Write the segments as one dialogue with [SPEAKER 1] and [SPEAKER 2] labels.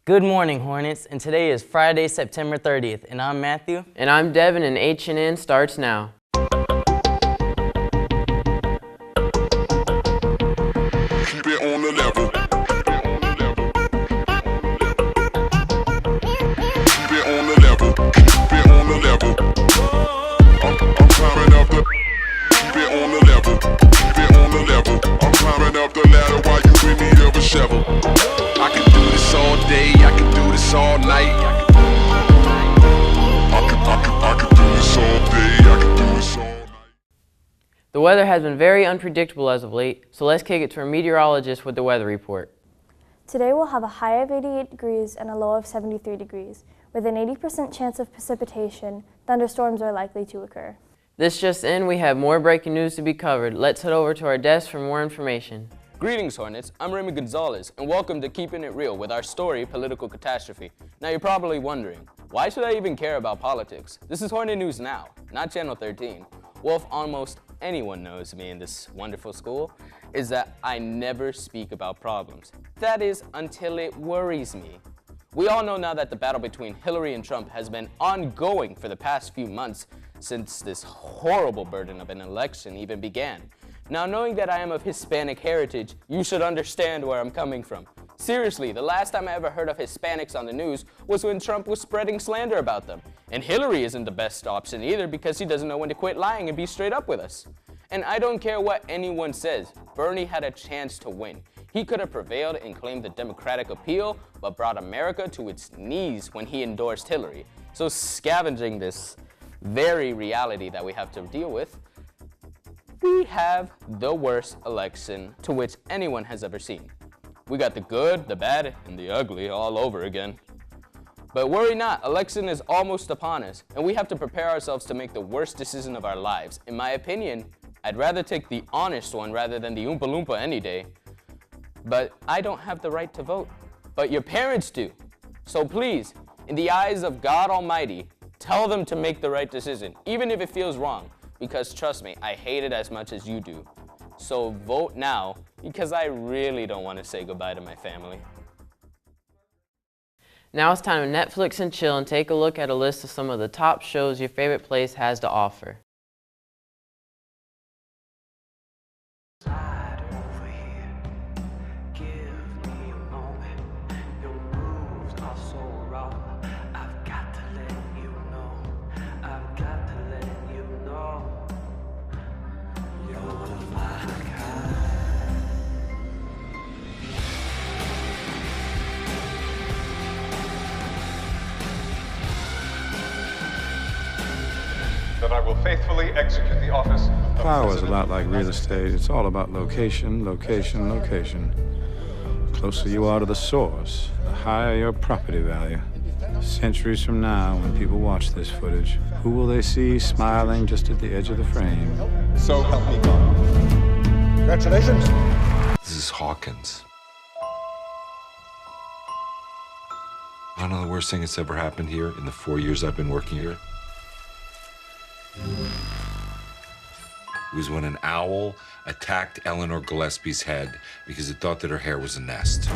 [SPEAKER 1] Good morning, Hornets, and today is Friday, September 30th, and I'm Matthew.
[SPEAKER 2] And I'm Devin, and HNN starts now.
[SPEAKER 3] Keep it on the level. Keep it on the level. Keep it on the level. I'm climbing up the. Keep it on the level. Keep it on the level. I'm climbing up the ladder while you in need of a shovel. I can do this all day. I can do this all night. I can do this all day. I can do this all night.
[SPEAKER 2] The weather has been very unpredictable as of late, so let's kick it to our meteorologist with the weather report.
[SPEAKER 4] Today we'll have a high of 88 degrees and a low of 73 degrees. With an 80% chance of precipitation, thunderstorms are likely to occur.
[SPEAKER 2] This just in, we have more breaking news to be covered. Let's head over to our desk for more information.
[SPEAKER 1] Greetings, Hornets. I'm Raymond Gonzalez, and welcome to Keeping It Real with our story, Political Catastrophe. Now, you're probably wondering, why should I even care about politics? This is Hornet News Now, not Channel 13. Well, if almost anyone knows me in this wonderful school, is that I never speak about problems. That is, until it worries me. We all know now that the battle between Hillary and Trump has been ongoing for the past few months since this horrible burden of an election even began. Now, knowing that I am of Hispanic heritage, you should understand where I'm coming from. Seriously, the last time I ever heard of Hispanics on the news was when Trump was spreading slander about them. And Hillary isn't the best option either because she doesn't know when to quit lying and be straight up with us. And I don't care what anyone says, Bernie had a chance to win. He could have prevailed and claimed the Democratic appeal, but brought America to its knees when he endorsed Hillary. So scavenging this very reality that we have to deal with, we have the worst election to which anyone has ever seen. We got the good, the bad, and the ugly all over again. But worry not, election is almost upon us, and we have to prepare ourselves to make the worst decision of our lives. In my opinion, I'd rather take the honest one rather than the Oompa Loompa any day. But I don't have the right to vote. But your parents do. So please, in the eyes of God Almighty, tell them to make the right decision, even if it feels wrong. Because trust me, I hate it as much as you do. So vote now, because I really don't want to say goodbye to my family.
[SPEAKER 2] Now it's time to Netflix and chill and take a look at a list of some of the top shows your favorite place has to offer.
[SPEAKER 5] That I will faithfully execute the office of
[SPEAKER 6] Power is a lot like real estate. It's all about location, location, location. The closer you are to the source, the higher your property value. Centuries from now, when people watch this footage, who will they see smiling just at the edge of the frame?
[SPEAKER 5] So help me God. Congratulations.
[SPEAKER 7] This is Hawkins. I know the worst thing that's ever happened here in the 4 years I've been working here. It was when an owl attacked Eleanor Gillespie's head because it thought that her hair was a nest.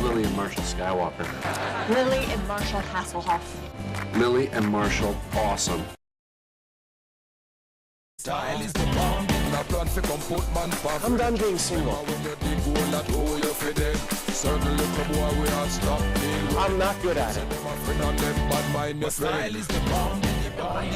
[SPEAKER 8] Lily and Marshall Skywalker.
[SPEAKER 9] Lily and Marshall Hasselhoff.
[SPEAKER 8] Lily and Marshall, awesome.
[SPEAKER 9] I'm done being single. I'm not good at it.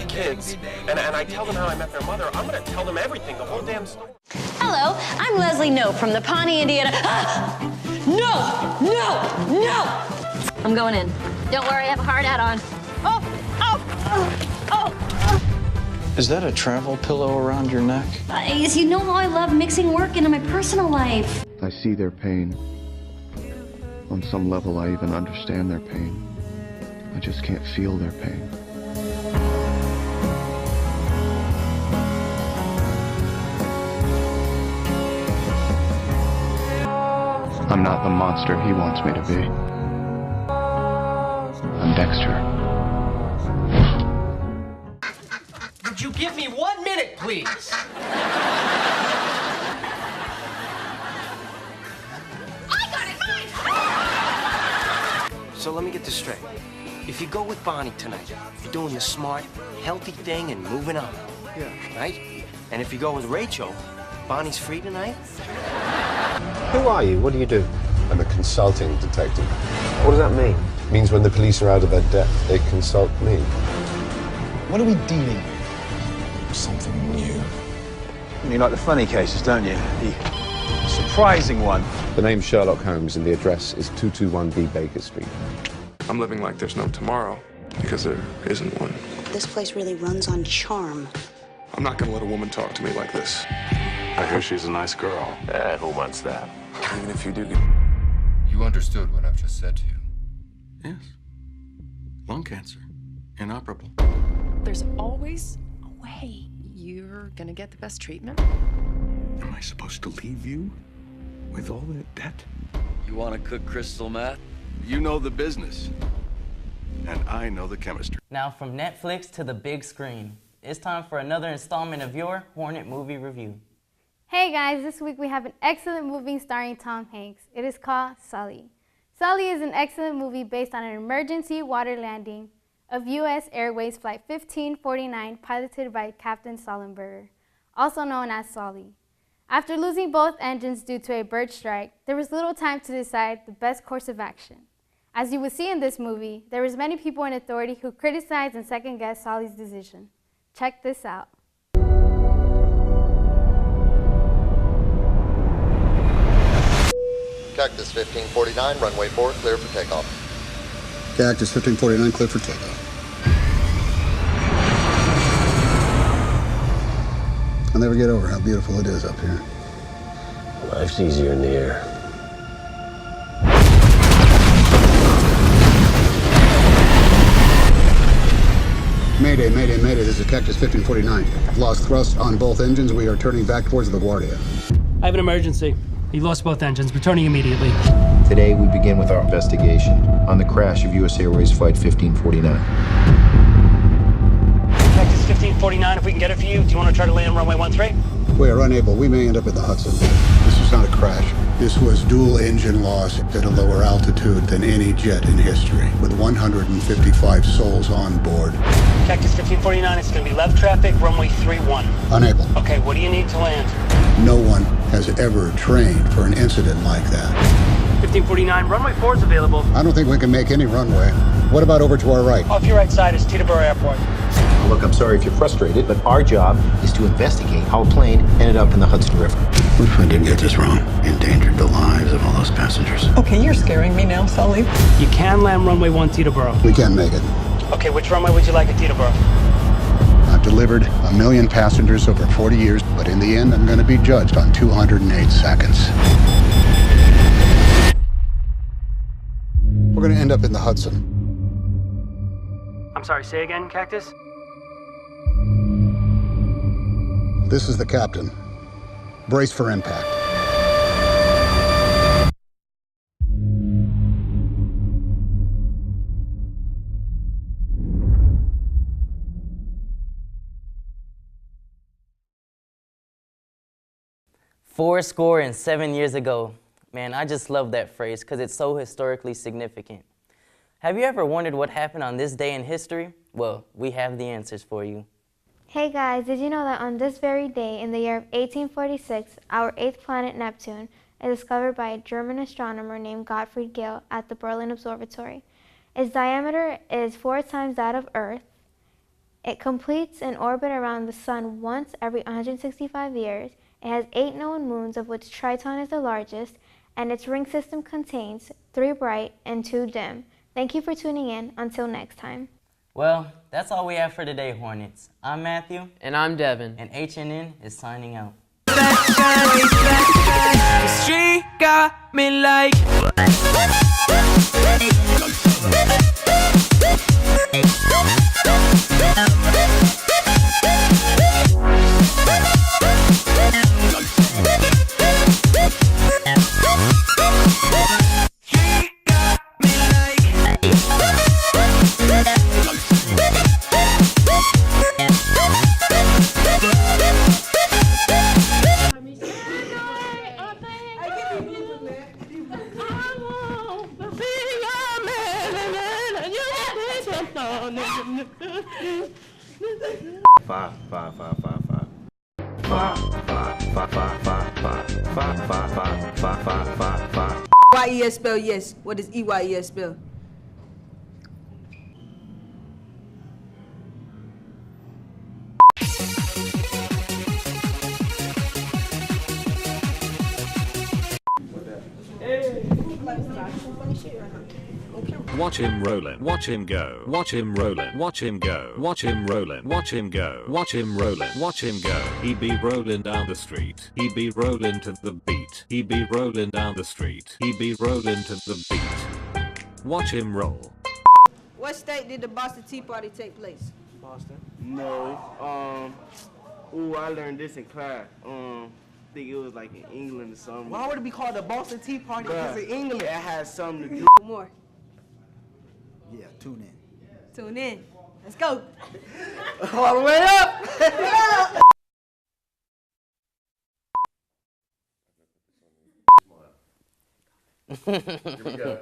[SPEAKER 9] Kids, and I tell them how I met their mother, I'm gonna tell them everything, the whole damn story.
[SPEAKER 10] Hello, I'm Leslie No from the Pawnee, Indiana. Ah! No! No! No! I'm going in. Don't worry, I have a hard hat on. Oh! Oh! Oh!
[SPEAKER 11] Is that a travel pillow around your neck?
[SPEAKER 10] As you know how I love mixing work into my personal life.
[SPEAKER 12] I see their pain. On some level, I even understand their pain. I just can't feel their pain. I'm not the monster he wants me to be. I'm Dexter.
[SPEAKER 9] Would you give me 1 minute, please? So let me get this straight. If you go with Bonnie tonight, you're doing the smart, healthy thing and moving on.
[SPEAKER 11] Yeah.
[SPEAKER 9] Right? And if you go with Rachel, Bonnie's free tonight?
[SPEAKER 13] Who are you? What do you do?
[SPEAKER 14] I'm a consulting detective.
[SPEAKER 13] What does that mean?
[SPEAKER 14] It means when the police are out of their depth, they consult me.
[SPEAKER 11] What are we dealing with?
[SPEAKER 14] Something new.
[SPEAKER 11] You like the funny cases, don't you? The surprising one.
[SPEAKER 14] The name's Sherlock Holmes and the address is 221B Baker Street.
[SPEAKER 15] I'm living like there's no tomorrow because there isn't one.
[SPEAKER 16] This place really runs on charm.
[SPEAKER 15] I'm not gonna let a woman talk to me like this.
[SPEAKER 8] I hear she's a nice girl.
[SPEAKER 9] Who wants that?
[SPEAKER 15] Even if you do.
[SPEAKER 7] You understood what I've just said to you.
[SPEAKER 11] Yes. Lung cancer. Inoperable.
[SPEAKER 17] There's always a way. You're gonna get the best treatment.
[SPEAKER 11] Am I supposed to leave you with all that debt?
[SPEAKER 18] You want to cook crystal meth?
[SPEAKER 11] You know the business. And I know the chemistry.
[SPEAKER 2] Now from Netflix to the big screen, it's time for another installment of your Hornet Movie Review.
[SPEAKER 19] Hey guys, this week we have an excellent movie starring Tom Hanks. It is called Sully. Sully is an excellent movie based on an emergency water landing of U.S. Airways Flight 1549 piloted by Captain Sullenberger, also known as Sully. After losing both engines due to a bird strike, there was little time to decide the best course of action. As you will see in this movie, there was many people in authority who criticized and second-guessed Sully's decision. Check this out.
[SPEAKER 20] Cactus 1549, runway 4, clear for takeoff.
[SPEAKER 21] Cactus 1549, clear for takeoff. I'll never get over how beautiful it is up here.
[SPEAKER 13] Life's easier in the air.
[SPEAKER 21] Mayday, mayday, mayday. This is Cactus 1549. Lost thrust on both engines. We are turning back towards LaGuardia.
[SPEAKER 22] I have an emergency. We lost both engines. Returning immediately.
[SPEAKER 23] Today, we begin with our investigation on the crash of U.S. Airways Flight 1549.
[SPEAKER 22] Cactus 1549, if we can get it for you, do you want to try to land runway 13?
[SPEAKER 21] We are unable. We may end up in the Hudson. This was not a crash. This was dual engine loss at a lower altitude than any jet in history, with 155 souls on board.
[SPEAKER 22] Cactus 1549, it's going to be left traffic, runway 31.
[SPEAKER 21] Unable.
[SPEAKER 22] Okay, what do you need to land?
[SPEAKER 21] No one has ever trained for an incident like that.
[SPEAKER 22] 1549, runway 4 is available.
[SPEAKER 21] I don't think we can make any runway. What about over to our right?
[SPEAKER 22] Off your right side is Teterboro Airport.
[SPEAKER 23] Look, I'm sorry if you're frustrated, but our job is to investigate how a plane ended up in the Hudson River.
[SPEAKER 21] What if I didn't get this wrong? Endangered the lives of all those passengers.
[SPEAKER 17] Okay, you're scaring me now, Sully.
[SPEAKER 22] You can land runway 1 Teterboro.
[SPEAKER 21] We can make it.
[SPEAKER 22] Okay, which runway would you like at Teterboro?
[SPEAKER 21] I've delivered 1 million passengers over 40 years, but in the end, I'm going to be judged on 208 seconds. We're going to end up in the Hudson.
[SPEAKER 22] I'm sorry, say again, Cactus?
[SPEAKER 21] This is the captain. Brace for impact.
[SPEAKER 2] Fourscore and 7 years ago. Man, I just love that phrase because it's so historically significant. Have you ever wondered what happened on this day in history? Well, we have the answers for you.
[SPEAKER 4] Hey guys, did you know that on this very day in the year of 1846, our 8th planet Neptune is discovered by a German astronomer named Gottfried Gale at the Berlin Observatory. Its diameter is 4 times that of Earth. It completes an orbit around the Sun once every 165 years. It has 8 known moons, of which Triton is the largest, and its ring system contains 3 bright and 2 dim. Thank you for tuning in. Until next time.
[SPEAKER 2] Well, that's all we have for today, Hornets. I'm Matthew. And I'm Devin. And HNN is signing out.
[SPEAKER 24] She got me like
[SPEAKER 1] Five.
[SPEAKER 3] Y-E-S spell yes. What does E-Y-E-S spell?
[SPEAKER 5] Watch him rollin', watch him go, watch him rollin', watch him go, watch him rollin', watch him go, watch him rollin', watch him go. He be rollin' down the street, he be rollin' to the beat, he be rollin' down the street, he be rollin' to the beat. Watch him roll.
[SPEAKER 3] What state did the Boston Tea Party take place?
[SPEAKER 1] Boston? No. Ooh, I learned this in class. I think it was like in England or something. Why would it be called the Boston Tea Party? Because in England it has something to do.
[SPEAKER 3] More.
[SPEAKER 6] Yeah, tune in.
[SPEAKER 3] Tune in. Let's go.
[SPEAKER 1] All the way up.
[SPEAKER 2] Here we go.